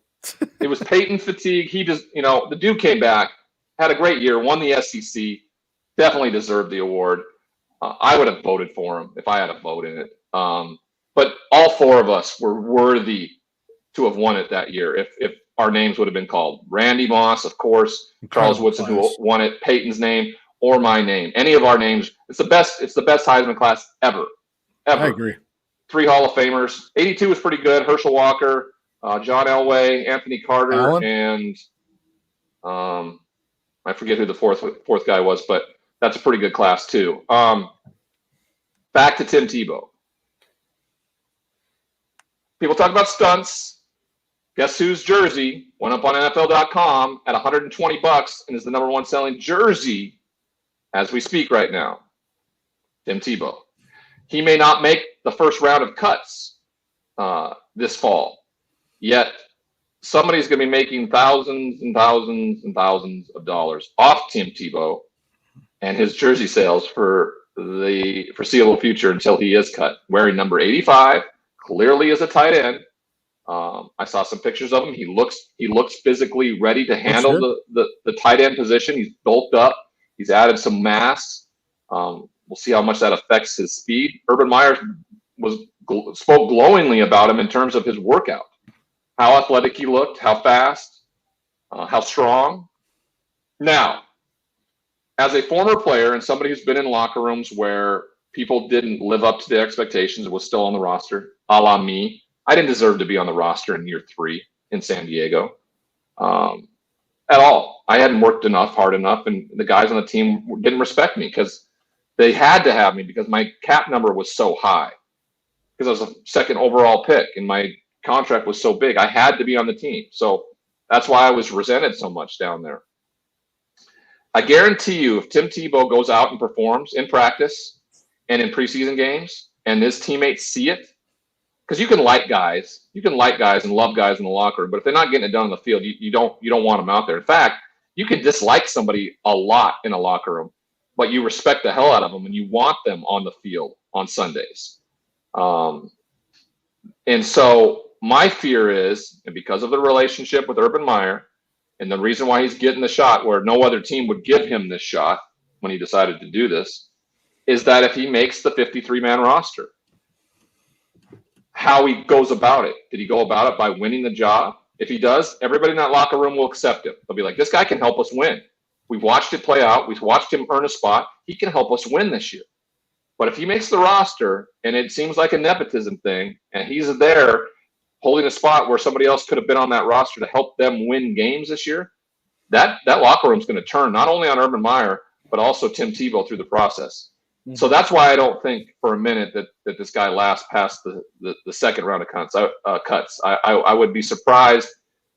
It was Peyton fatigue. He just, the dude came back, had a great year, won the SEC, definitely deserved the award. I would have voted for him if I had a vote in it. But all four of us were worthy to have won it that year if our names would have been called. Randy Moss, of course, Charles Woodson, who won it, Peyton's name, or my name. Any of our names. It's the best Heisman class ever. I agree. 3 Hall of Famers. 82 was pretty good. Herschel Walker, John Elway, Anthony Carter, Allen? and I forget who the fourth guy was, but that's a pretty good class too. Back to Tim Tebow. People talk about stunts. Guess whose jersey went up on NFL.com at $120 and is the number 1 selling jersey as we speak right now? Tim Tebow. He may not make the first round of cuts this fall. Yet somebody's going to be making thousands and thousands and thousands of dollars off Tim Tebow and his jersey sales for the foreseeable future until he is cut. Wearing number 85, clearly is a tight end. I saw some pictures of him. He looks physically ready to handle the tight end position. He's bulked up. He's added some mass. We'll see how much that affects his speed. Urban Meyer spoke glowingly about him in terms of his workout, how athletic he looked, how fast, how strong. Now, as a former player and somebody who's been in locker rooms where people didn't live up to the expectations and was still on the roster, a la me, I didn't deserve to be on the roster in year 3 in San Diego at all. I hadn't worked hard enough, and the guys on the team didn't respect me because they had to have me because my cap number was so high because I was a second overall pick and my contract was so big. I had to be on the team. So that's why I was resented so much down there. I guarantee you, if Tim Tebow goes out and performs in practice and in preseason games and his teammates see it, because you can like guys and love guys in the locker room, but if they're not getting it done on the field, you don't want them out there. In fact, you can dislike somebody a lot in a locker room, but you respect the hell out of them and you want them on the field on Sundays. And so my fear is, and because of the relationship with Urban Meyer and the reason why he's getting the shot where no other team would give him this shot when he decided to do this, is that if he makes the 53-man roster, how he goes about it. Did he go about it by winning the job? If he does, everybody in that locker room will accept him. They'll be like, this guy can help us win. We've watched it play out. We've watched him earn a spot. He can help us win this year. But if he makes the roster and it seems like a nepotism thing and he's there holding a spot where somebody else could have been on that roster to help them win games this year, that locker room's going to turn not only on Urban Meyer, but also Tim Tebow through the process. Mm-hmm. So that's why I don't think for a minute that this guy lasts past the second round of cuts. I would be surprised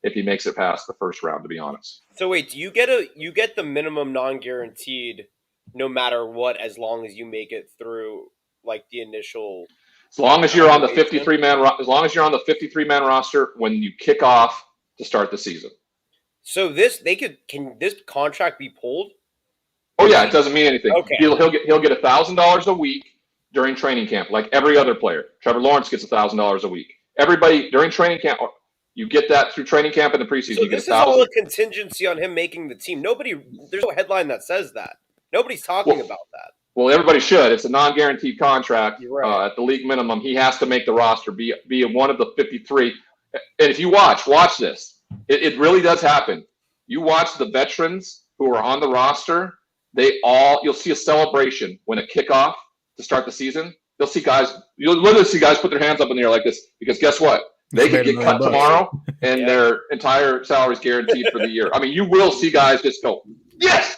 if he makes it past the first round, to be honest. So wait, do you get the minimum non-guaranteed no matter what, as long as you make it through like the initial? As long as you're on the 53-man roster when you kick off to start the season. So can this contract be pulled? Oh yeah, it doesn't mean anything. Okay. He'll get $1,000 a week during training camp, like every other player. Trevor Lawrence gets $1,000 a week. Everybody during training camp, you get that through training camp in the preseason. So you this get is all a contingency on him making the team. There's no headline that says that. Nobody's talking about that. Well, everybody should. It's a non-guaranteed contract. Right. At the league minimum. He has to make the roster, be one of the 53. And if you watch this, it really does happen. You watch the veterans who are on the roster. You'll see a celebration when a kickoff to start the season. You'll literally see guys put their hands up in the air like this because guess what? They could get cut tomorrow and their entire salary is guaranteed for the year. I mean, you will see guys just go, yes!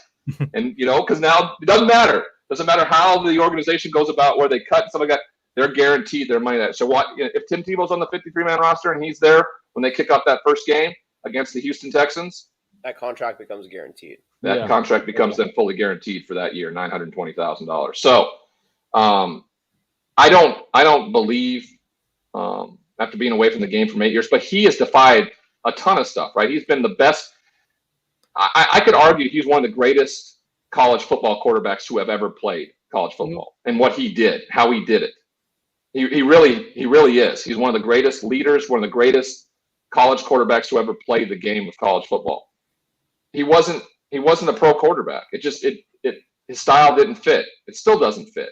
And, because now it doesn't matter. Doesn't matter how the organization goes about where they cut and stuff like that. They're guaranteed their money. So if Tim Tebow's on the 53-man roster and he's there when they kick off that first game against the Houston Texans, that contract becomes guaranteed. That contract becomes then fully guaranteed for that year, $920,000. So I don't believe after being away from the game for 8 years, but he has defied a ton of stuff, right? He's been the best. I could argue he's one of the greatest college football quarterbacks who have ever played college football and what he did, how he did it. He really is. He's one of the greatest leaders, one of the greatest college quarterbacks who ever played the game of college football. He wasn't a pro quarterback. His style didn't fit. It still doesn't fit.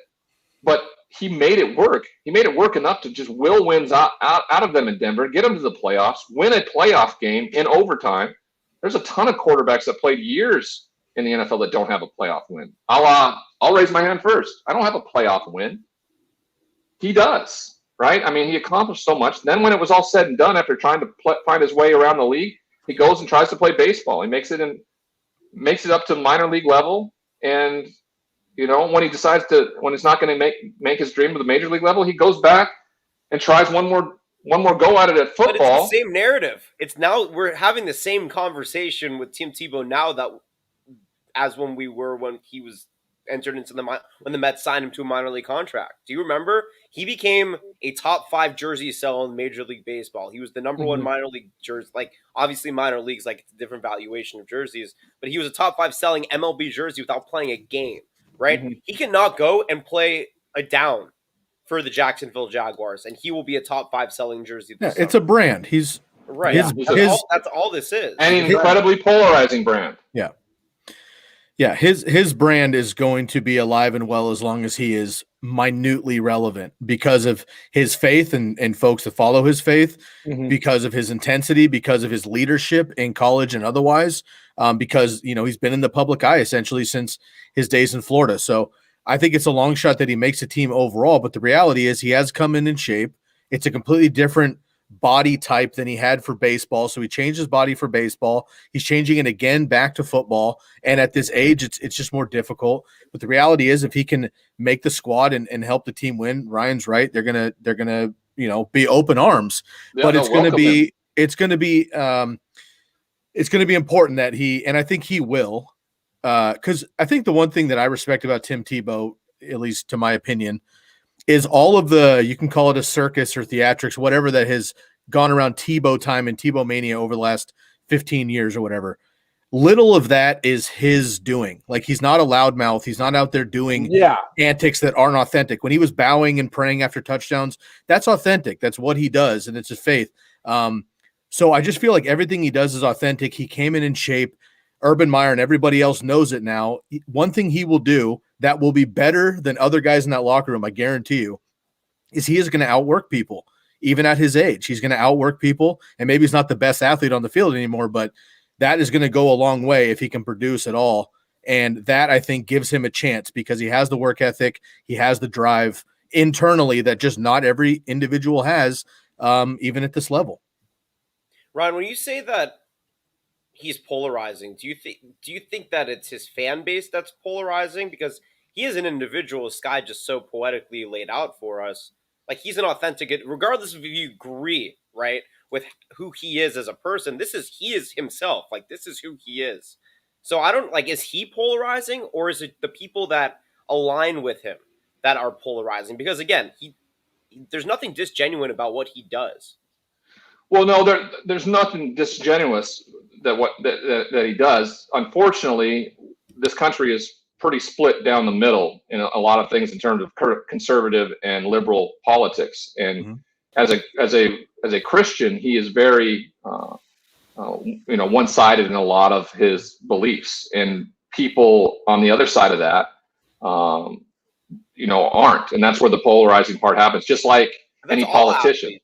But he made it work. He made it work enough to just will wins out of them in Denver, get them to the playoffs, win a playoff game in overtime. There's a ton of quarterbacks that played years in the NFL that don't have a playoff win. I'll raise my hand first. I don't have a playoff win. He does, right? I mean, he accomplished so much. Then when it was all said and done, after trying to find his way around the league, he goes and tries to play baseball. He makes it up to minor league level. And, when he decides when he's not going to make his dream to the major league level, he goes back and tries one more go at it at football. But it's the same narrative. It's now we're having the same conversation with Tim Tebow now as when he was entered into when the Mets signed him to a minor league contract. Do you remember? He became a top 5 jersey seller in Major League Baseball. He was the number one minor league jersey. Like, obviously, minor leagues, like, it's a different valuation of jerseys, but he was a top 5 selling MLB jersey without playing a game, right? He cannot go and play a down for the Jacksonville Jaguars, and he will be a top 5 selling jersey. Yeah, it's a brand. He's right. That's all this is. And an incredibly polarizing brand. Yeah. Yeah, his brand is going to be alive and well as long as he is minutely relevant because of his faith and folks that follow his faith, because of his intensity, because of his leadership in college and otherwise, because, he's been in the public eye essentially since his days in Florida. So I think it's a long shot that he makes a team overall, but the reality is he has come in shape. It's a completely different body type than he had for baseball. So he changed his body for baseball. He's changing it again back to football. And at this age, it's just more difficult. But the reality is if he can make the squad and help the team win, Ryan's right. They're gonna be open arms. Yeah, but it's gonna be important that and I think he will. Because I think the one thing that I respect about Tim Tebow, at least to my opinion, is all of you can call it a circus or theatrics, whatever that has gone around Tebow time and Tebow mania over the last 15 years or whatever. Little of that is his doing. Like, he's not a loudmouth. He's not out there doing antics that aren't authentic. When he was bowing and praying after touchdowns, that's authentic. That's what he does, and it's his faith. So I just feel like everything he does is authentic. He came in shape. Urban Meyer and everybody else knows it now. One thing he will do that will be better than other guys in that locker room, I guarantee you, is he is going to outwork people, even at his age. He's going to outwork people, and maybe he's not the best athlete on the field anymore, but that is going to go a long way if he can produce at all. And that, I think, gives him a chance because he has the work ethic, he has the drive internally that just not every individual has, even at this level. Ryan, when you say that he's polarizing, do you think that it's his fan base that's polarizing? Because he is an individual, this guy just so poetically laid out for us. Like, he's an authentic, regardless of if you agree, right, with who he is as a person, he is himself. Like, this is who he is. So I don't, is he polarizing, or is it the people that align with him that are polarizing? Because again, there's nothing disgenuine about what he does. Well, no, there's nothing disingenuous that he does. Unfortunately, this country is pretty split down the middle in a lot of things in terms of conservative and liberal politics. And as a Christian, he is very one-sided in a lot of his beliefs, and people on the other side of that aren't, and that's where the polarizing part happens. Just like any politician.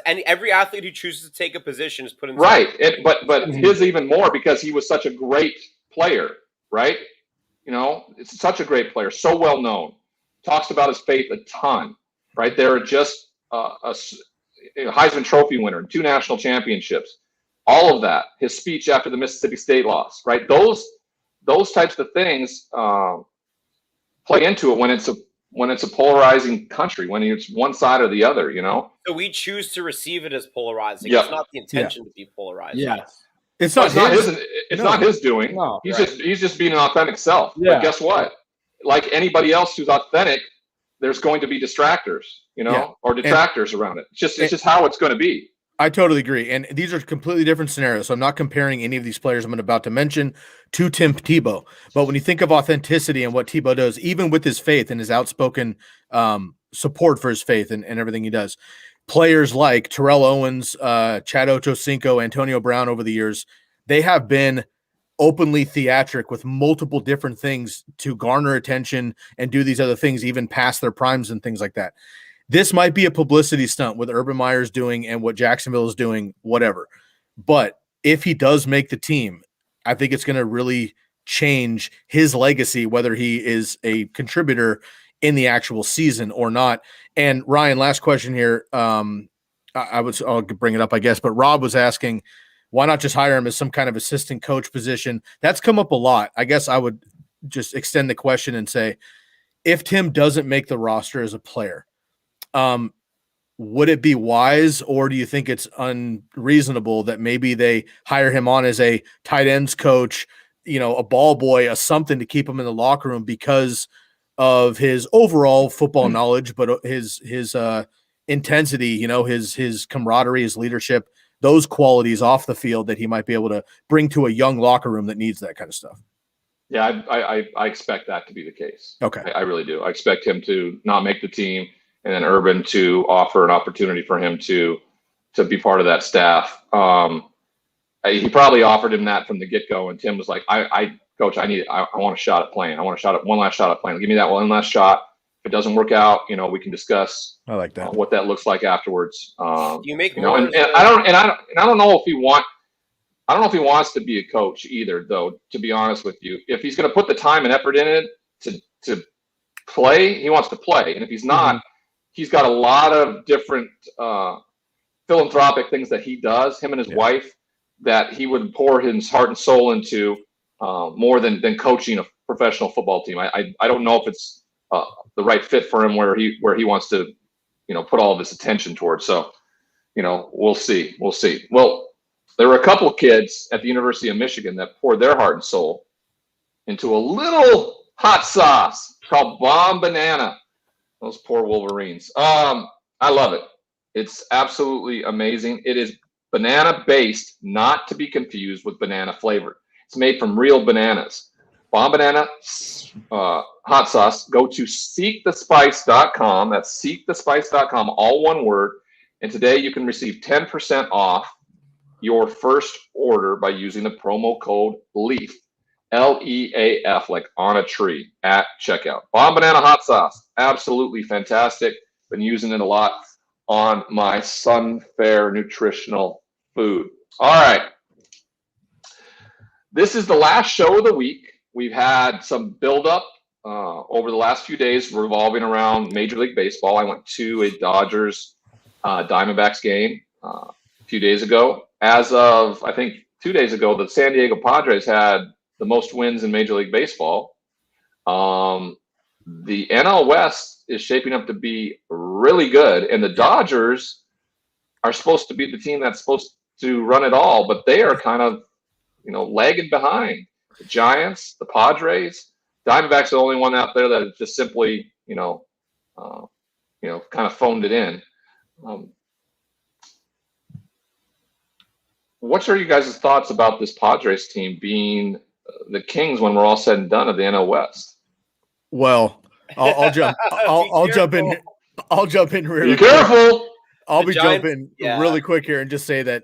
Every athlete who chooses to take a position is put in. Right, but his even more because he was such a great player, right? It's such a great player, so well known. Talks about his faith a ton, right? They're just a Heisman Trophy winner, 2 national championships, all of that. His speech after the Mississippi State loss, right? Those types of things play into it when it's a polarizing country, when it's one side or the other, So we choose to receive it as polarizing. It's not the intention to be polarizing. Yeah. It's not his doing. No, he's just being an authentic self. Yeah. But guess what? Like anybody else who's authentic, there's going to be distractors, or detractors around it. It's just how it's going to be. I totally agree. And these are completely different scenarios. So I'm not comparing any of these players I'm about to mention to Tim Tebow. But when you think of authenticity and what Tebow does, even with his faith and his outspoken support for his faith and everything he does, players like Terrell Owens, Chad Ochocinco, Antonio Brown over the years, they have been openly theatric with multiple different things to garner attention and do these other things, even past their primes and things like that. This might be a publicity stunt with Urban Meyer's doing and what Jacksonville is doing, whatever. But if he does make the team, I think it's going to really change his legacy, whether he is a contributor in the actual season or not. And Ryan, last question here. I'll bring it up, I guess, but Rob was asking, why not just hire him as some kind of assistant coach position? That's come up a lot. I guess I would just extend the question and say, if Tim doesn't make the roster as a player, would it be wise, or do you think it's unreasonable that maybe they hire him on as a tight ends coach a ball boy, a something to keep him in the locker room because of his overall football knowledge, but his intensity, his camaraderie, his leadership, those qualities off the field that he might be able to bring to a young locker room that needs that kind of stuff. Yeah, I expect that to be the case. Okay. I really do. I expect him to not make the team, and then Urban to offer an opportunity for him to be part of that staff. He probably offered him that from the get-go, and Tim was like, Coach, I want a shot at playing. I want one last shot at playing. Give me that one last shot. If it doesn't work out, we can discuss I like that. What that looks like afterwards. You make and I don't know if he wants to be a coach either, though, to be honest with you. If he's going to put the time and effort in it to play, he wants to play. And if he's not, he's got a lot of different philanthropic things that he does, him and his wife, that he would pour his heart and soul into more than coaching a professional football team. I don't know if it's the right fit for him where he wants to, put all of his attention towards. So, we'll see. Well, there were a couple of kids at the University of Michigan that poured their heart and soul into a little hot sauce called Bomb Banana. Those poor Wolverines. I love it. It's absolutely amazing. It is banana based, not to be confused with banana flavored. It's made from real bananas. Bomb Banana hot sauce. Go to seekthespice.com. That's seekthespice.com, all one word. And today you can receive 10% off your first order by using the promo code LEAF, LEAF, like on a tree, at checkout. Bomb Banana hot sauce, absolutely fantastic. Been using it a lot on my Sunfair nutritional food. All right. This is the last show of the week. We've had some buildup over the last few days revolving around Major League Baseball. I went to a Dodgers Diamondbacks game a few days ago. As of, I think, 2 days ago, the San Diego Padres had the most wins in Major League Baseball. The NL West is shaping up to be really good, and the Dodgers are supposed to be the team that's supposed to run it all, but they are kind of, lagging behind. The Giants, the Padres, Diamondbacks are the only one out there that just simply, kind of phoned it in. What are you guys' thoughts about this Padres team being the Kings when we're all said and done of the NL West? Well, I'll jump. I'll jump in. I'll jump in. Really be careful. I'll be jumping really quick here and just say that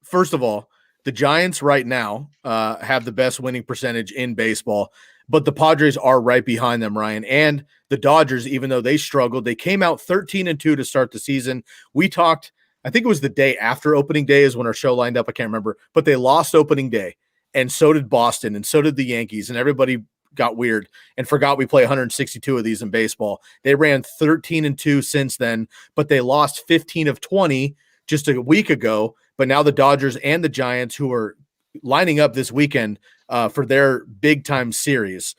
first of all, the Giants right now have the best winning percentage in baseball, but the Padres are right behind them, Ryan. And the Dodgers, even though they struggled, they came out 13-2 to start the season. We talked, I think it was the day after opening day is when our show lined up. I can't remember, but they lost opening day, and so did Boston, and so did the Yankees, and everybody got weird and forgot we play 162 of these in baseball. They ran 13-2 since then, but they lost 15 of 20 just a week ago. But now the Dodgers and the Giants, who are lining up this weekend for their big time series,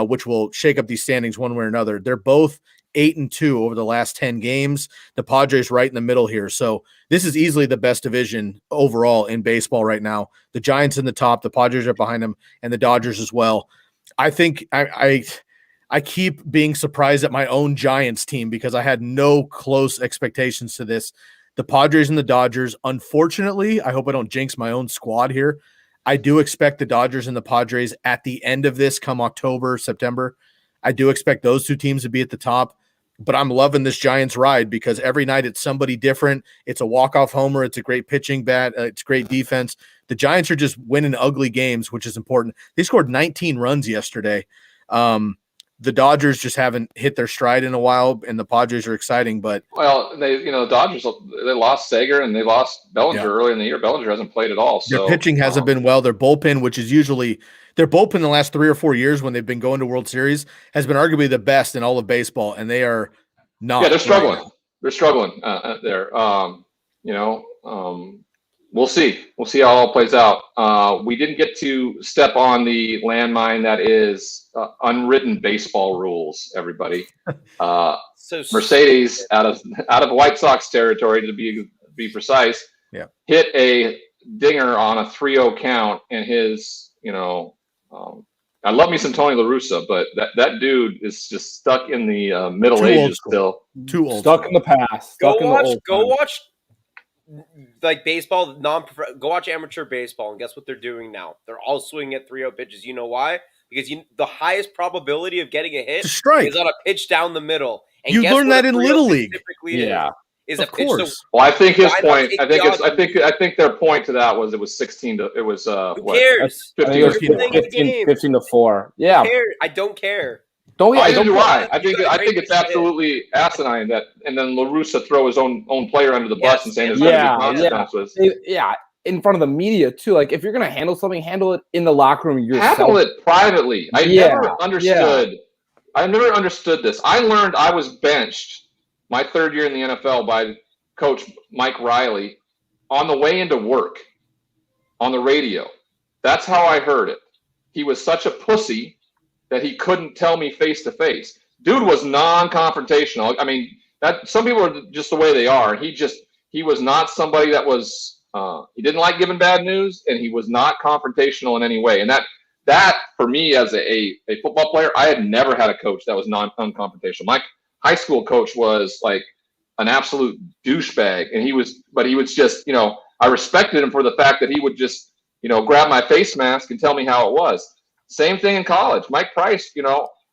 which will shake up these standings one way or another, they're both 8-2 over the last 10 games. The Padres right in the middle here. So this is easily the best division overall in baseball right now. The Giants in the top, the Padres are behind them, and the Dodgers as well. I think I keep being surprised at my own Giants team because I had no close expectations to this. The Padres and the Dodgers, unfortunately, I hope I don't jinx my own squad here. I do expect the Dodgers and the Padres at the end of this come October, September. I do expect those two teams to be at the top, but I'm loving this Giants ride because every night it's somebody different. It's a walk-off homer. It's a great pitching bat. It's great defense. The Giants are just winning ugly games, which is important. They scored 19 runs yesterday. The Dodgers just haven't hit their stride in a while, and the Padres are exciting. But the Dodgers, they lost Sager and they lost Bellinger early in the year. Bellinger hasn't played at all. So their pitching hasn't been well. Their bullpen, which is usually their bullpen the last 3 or 4 years when they've been going to World Series, has been arguably the best in all of baseball, and they are not. Yeah, they're struggling. They're struggling there. We'll see. We'll see how it all plays out. We didn't get to step on the landmine that is unwritten baseball rules, everybody. Mercedes, out of White Sox territory, to be precise, hit a dinger on a 3-0 count, and his I love me some Tony La Russa, but that dude is just stuck in the Middle Too old Ages school. still. Too old. Stuck in the past. Go Stuck in the watch. old Go times. watch. Like baseball, go watch amateur baseball, and guess what they're doing now? They're all swinging at 3-0 pitches. You know why? Because the highest probability of getting a hit To strike. is on a pitch down the middle. And You guess learn what that a in 3-0 Little pitch League. Typically Yeah. is Of a pitch. course. So Well, I think his why not point. take I think the it's. odds? I think their point to that was it was 16 to. It was who what? cares? I think 15 it was to You're playing a 15, game. 15 to 4. Who Yeah. cares? I don't care. Don't I don't do. put- I You think. got a I great think it's pitch to hit. absolutely asinine that, and then La Russa throw his own player under the bus Yes, and saying yes. there's Yeah, going to be consequences. Yeah, in front of the media too. Like if you're gonna handle something, handle it in the locker room yourself. Handle it privately. I Yeah, never understood. I never understood this. I learned I was benched my third year in the NFL by Coach Mike Riley on the way into work on the radio. That's how I heard it. He was such a pussy that he couldn't tell me face to face. Dude was non-confrontational. I mean, that some people are just the way they are. He was not somebody that was. He didn't like giving bad news, and he was not confrontational in any way. And that for me as a football player, I had never had a coach that was non-confrontational. My high school coach was like an absolute douchebag, and he was just, I respected him for the fact that he would just, grab my face mask and tell me how it was. Same thing in college. Mike Price,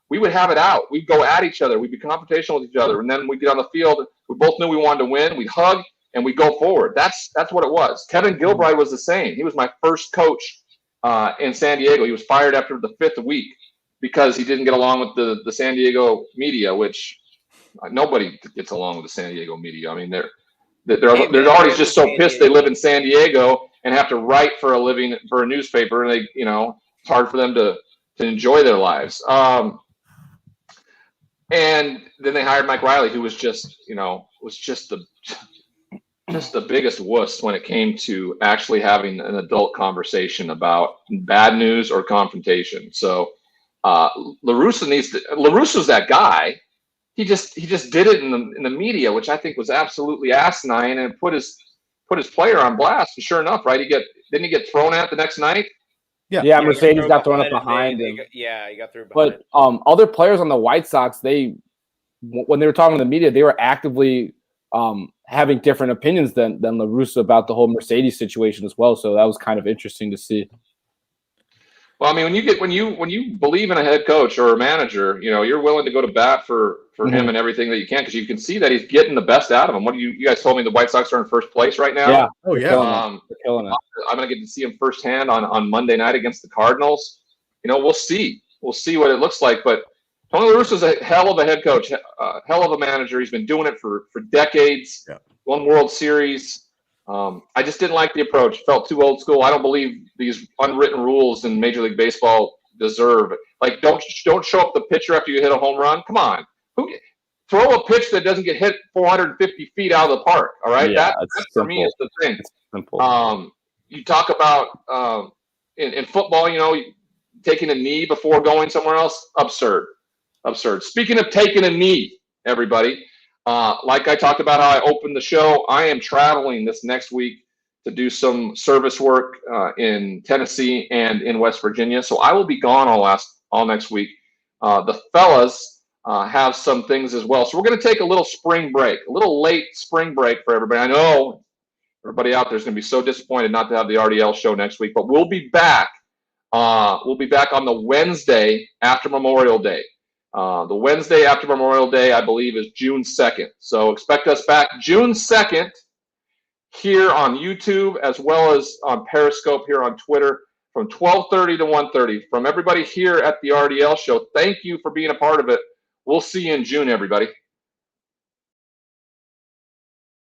we would have it out. We'd go at each other. We'd be confrontational with each other, and then we'd get on the field. We both knew we wanted to win. We'd hug and we'd go forward. That's what it was. Kevin Gilbride was the same. He was my first coach in San Diego. He was fired after the 5th week because he didn't get along with the San Diego media, which nobody gets along with the San Diego media. I mean, they're always just so pissed they live in San Diego and have to write for a living for a newspaper, and it's hard for them to enjoy their lives. And then they hired Mike Riley, who was just the biggest wuss when it came to actually having an adult conversation about bad news or confrontation. So La Russa's that guy. He just did it in the media, which I think was absolutely asinine, and put his player on blast. And sure enough, right? Didn't he get thrown at the next night? Yeah, Mercedes got thrown up behind him. He got thrown behind. But other players on the White Sox, when they were talking to the media, they were actively having different opinions than La Russa about the whole Mercedes situation as well. So that was kind of interesting to see. Well, I mean, when you believe in a head coach or a manager, you're willing to go to bat for him and everything that you can, because you can see that he's getting the best out of him. What you guys told me the White Sox are in first place right now? Yeah. Oh yeah. They're killing it. I'm going to get to see him firsthand on Monday night against the Cardinals. We'll see. We'll see what it looks like. But Tony La Russa's a hell of a head coach, hell of a manager. He's been doing it for decades. Yeah. Won World Series. I just didn't like the approach. Felt too old school. I don't believe these unwritten rules in Major League Baseball deserve it. Like, don't show up the pitcher after you hit a home run. Come on. Throw a pitch that doesn't get hit 450 feet out of the park. All right. Yeah, that for me is the thing. It's simple. You talk about in football, taking a knee before going somewhere else. Absurd. Speaking of taking a knee, everybody, like I talked about how I opened the show, I am traveling this next week to do some service work in Tennessee and in West Virginia. So I will be gone all next week. The fellas have some things as well. So we're going to take a little spring break, a little late spring break for everybody. I know everybody out there is going to be so disappointed not to have the RDL show next week, but we'll be back. We'll be back on the Wednesday after Memorial Day. The Wednesday after Memorial Day, I believe, is June 2nd. So expect us back June 2nd here on YouTube, as well as on Periscope here on Twitter, from 12:30 to 1:30. From everybody here at the RDL show, thank you for being a part of it. We'll see you in June, everybody.